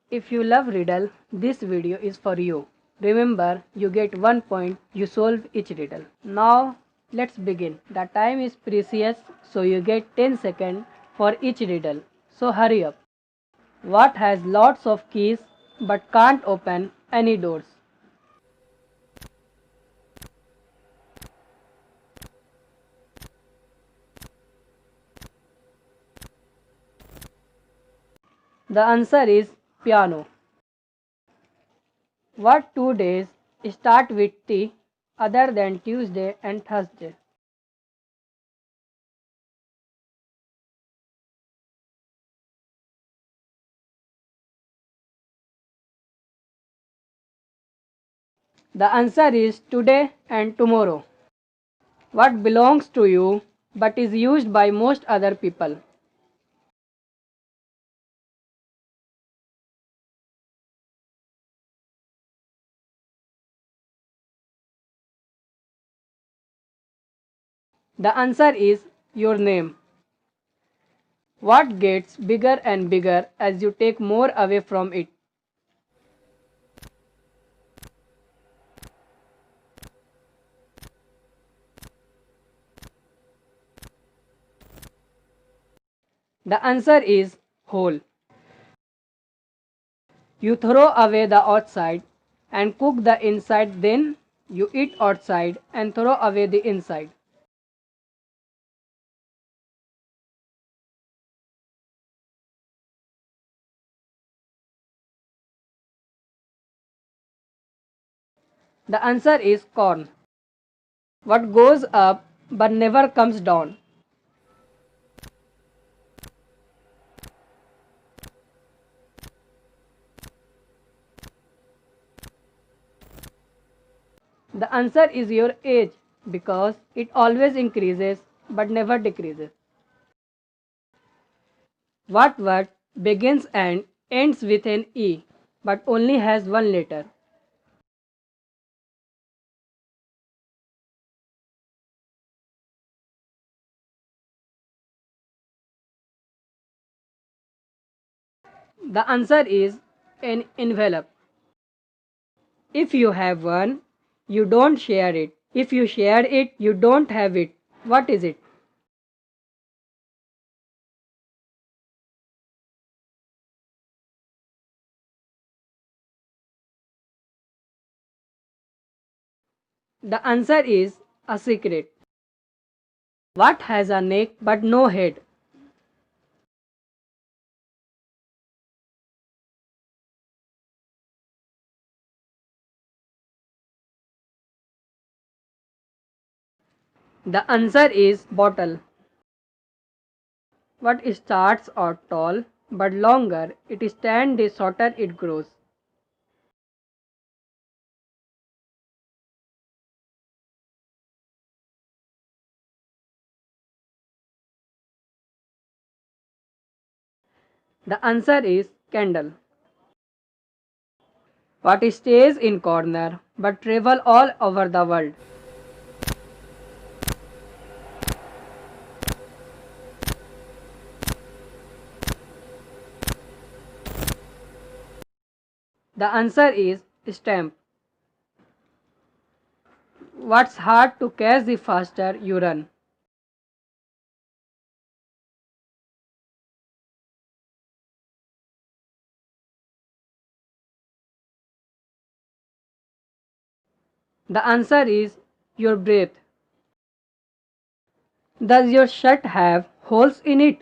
If you love riddle, this video is for you. Remember, you get 1 point, you solve each riddle. Now, let's begin. The time is precious, so you get 10 seconds for each riddle. So hurry up. What has lots of keys but can't open any doors? The answer is piano. What 2 days start with T other than Tuesday and Thursday? The answer is today and tomorrow. What belongs to you but is used by most other people? The answer is your name. What gets bigger and bigger as you take more away from it? The answer is whole. You throw away the outside and cook the inside, then you eat outside and throw away the inside. The answer is corn. What goes up but never comes down? The answer is your age because it always increases but never decreases. What word begins and ends with an E but only has one letter? The answer is an envelope. If you have one, you don't share it. If you share it, you don't have it. What is it? The answer is a secret. What has a neck but no head? The answer is bottle. What starts out tall but longer it stands the shorter it grows. The answer is candle. What stays in corner but travel all over the world. The answer is stamp. What's hard to catch the faster you run? The answer is your breath. Does your shirt have holes in it?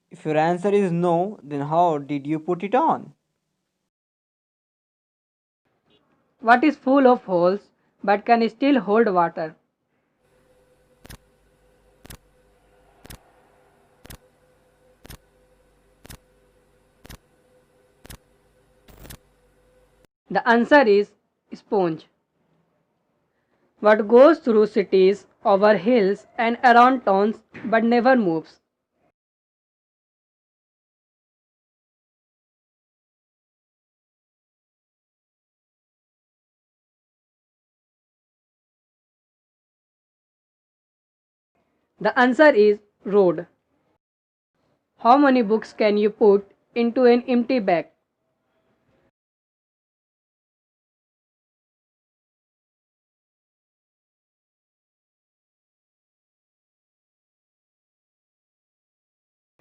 If your answer is no, then how did you put it on? What is full of holes but can still hold water? The answer is sponge. What goes through cities, over hills, and around towns but never moves? The answer is road. How many books can you put into an empty bag?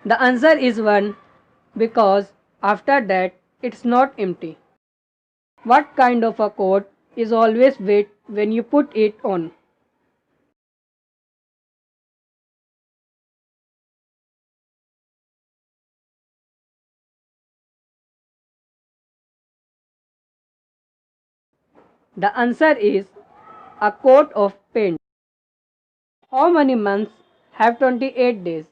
The answer is 1 because after that it's not empty. What kind of a coat is always wet when you put it on? The answer is a coat of paint. How many months have 28 days?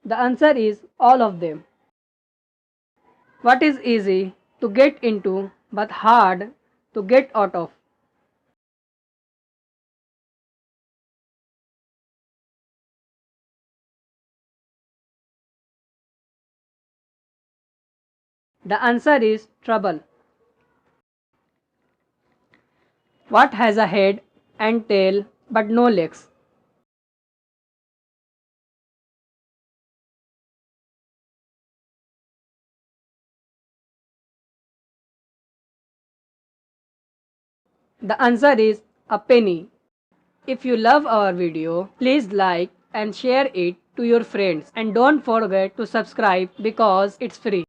The answer is all of them. What is easy to get into but hard to get out of? The answer is trouble. What has a head and tail but no legs? The answer is a penny. If you love our video, please like and share it to your friends and don't forget to subscribe because it's free.